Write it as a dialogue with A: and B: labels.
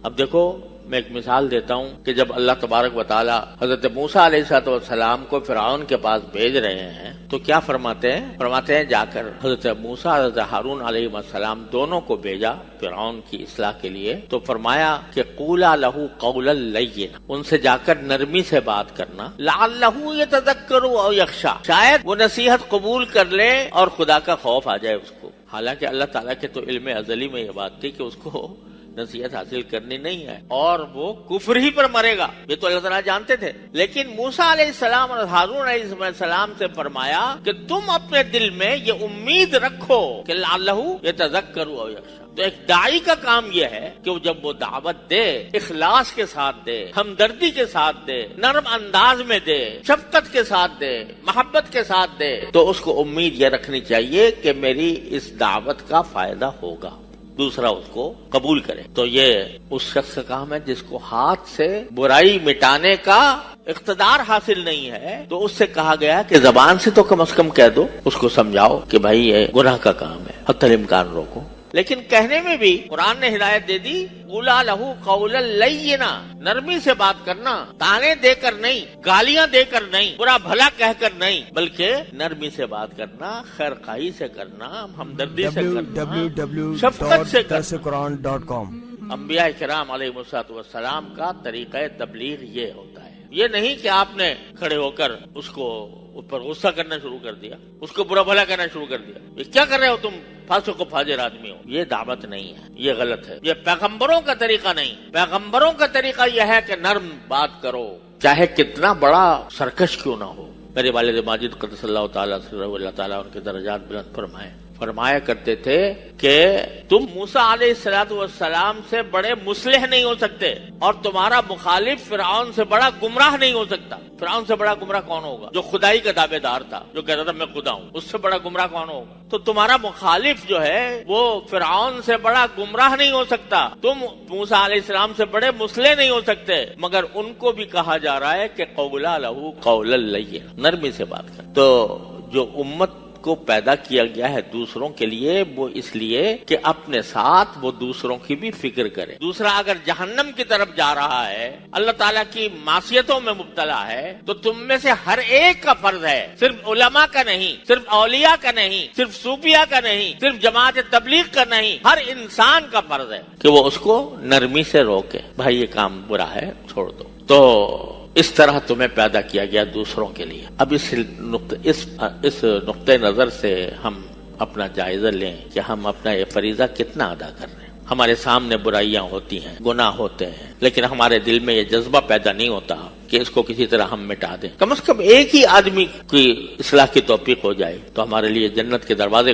A: اب دیکھو میں ایک مثال دیتا ہوں کہ جب اللہ تبارک و تعالی حضرت موسیٰ علیہ السلام کو فرعون کے پاس بھیج رہے ہیں تو کیا فرماتے ہیں جا کر حضرت موسیٰ حضرت ہارون علیہ السلام دونوں کو بھیجا فرعون کی اصلاح کے لیے، تو فرمایا کہ قولا لہ قولا لینا، ان سے جا کر نرمی سے بات کرنا، لعلہ یتذکر او یخشی، شاید وہ نصیحت قبول کر لے اور خدا کا خوف آ جائے اس کو۔ حالانکہ اللہ تعالیٰ کے تو علم ازلی میں یہ بات تھی کہ اس کو نصیحت حاصل کرنی نہیں ہے اور وہ کفر ہی پر مرے گا، یہ تو اللہ تعالیٰ جانتے تھے۔ لیکن موسیٰ علیہ السلام اور ہارون علیہ السلام سے فرمایا کہ تم اپنے دل میں یہ امید رکھو کہ لعلہ یتذکر او یخشی۔ تو ایک داعی کا کام یہ ہے کہ جب وہ دعوت دے اخلاص کے ساتھ دے، ہمدردی کے ساتھ دے، نرم انداز میں دے، شفقت کے ساتھ دے، محبت کے ساتھ دے، تو اس کو امید یہ رکھنی چاہیے کہ میری اس دعوت کا فائدہ ہوگا، دوسرا اس کو قبول کرے۔ تو یہ اس شخص کا کام ہے جس کو ہاتھ سے برائی مٹانے کا اقتدار حاصل نہیں ہے، تو اس سے کہا گیا کہ زبان سے تو کم از کم کہہ دو، اس کو سمجھاؤ کہ بھائی یہ گناہ کا کام ہے، حتی الامکان روکو۔ لیکن کہنے میں بھی قرآن نے ہدایت دے دی، قولا لہ قولا لینا، نرمی سے بات کرنا، تانے دے کر نہیں، گالیاں دے کر نہیں، برا بھلا کہہ کر نہیں، بلکہ نرمی سے بات کرنا، خیر خواہی سے کرنا، ہمدردی سے کرنا، شفقت سے کرنا۔ انبیاء کرام علیہ السلام کا طریقہ تبلیغ یہ ہوتا ہے۔ یہ نہیں کہ آپ نے کھڑے ہو کر اس کو اس پر غصہ کرنا شروع کر دیا، اس کو برا بھلا کرنا شروع کر دیا، یہ کیا کر رہے ہو تم، فاسق و فاجر آدمی ہو۔ یہ دعوت نہیں ہے، یہ غلط ہے، یہ پیغمبروں کا طریقہ نہیں۔ پیغمبروں کا طریقہ یہ ہے کہ نرم بات کرو، چاہے کتنا بڑا سرکش کیوں نہ ہو۔ میرے والد ماجد قدس اللہ تعالیٰ اللہ تعالیٰ ان کے درجات بلند فرمایا کرتے تھے کہ تم موسیٰ علیہ السلام سے بڑے مصلح نہیں ہو سکتے، اور تمہارا مخالف فرعون سے بڑا گمراہ نہیں ہو سکتا۔ فرعون سے بڑا گمراہ کون ہوگا؟ جو خدائی کا دعوے دار تھا، جو کہتا تھا میں خدا ہوں، اس سے بڑا گمراہ کون ہوگا؟ تو تمہارا مخالف جو ہے وہ فرعون سے بڑا گمراہ نہیں ہو سکتا، تم موسیٰ علیہ السلام سے بڑے مصلح نہیں ہو سکتے، مگر ان کو بھی کہا جا رہا ہے کہ قولا لہ قولا لینا، نرمی سے بات کر۔ تو جو امت کو پیدا کیا گیا ہے دوسروں کے لیے، وہ اس لیے کہ اپنے ساتھ وہ دوسروں کی بھی فکر کرے۔ دوسرا اگر جہنم کی طرف جا رہا ہے، اللہ تعالیٰ کی معصیتوں میں مبتلا ہے، تو تم میں سے ہر ایک کا فرض ہے، صرف علماء کا نہیں، صرف اولیاء کا نہیں، صرف صوفیاء کا نہیں، صرف جماعت تبلیغ کا نہیں، ہر انسان کا فرض ہے کہ وہ اس کو نرمی سے روکے، بھائی یہ کام برا ہے چھوڑ دو۔ تو اس طرح تمہیں پیدا کیا گیا دوسروں کے لیے۔ اب اس نقطۂ نظر سے ہم اپنا جائزہ لیں کہ ہم اپنا یہ فریضہ کتنا ادا کر رہے ہیں۔ ہمارے سامنے برائیاں ہوتی ہیں، گناہ ہوتے ہیں، لیکن ہمارے دل میں یہ جذبہ پیدا نہیں ہوتا کہ اس کو کسی طرح ہم مٹا دیں۔ کم از کم ایک ہی آدمی کی اصلاح کی توفیق ہو جائے تو ہمارے لیے جنت کے دروازے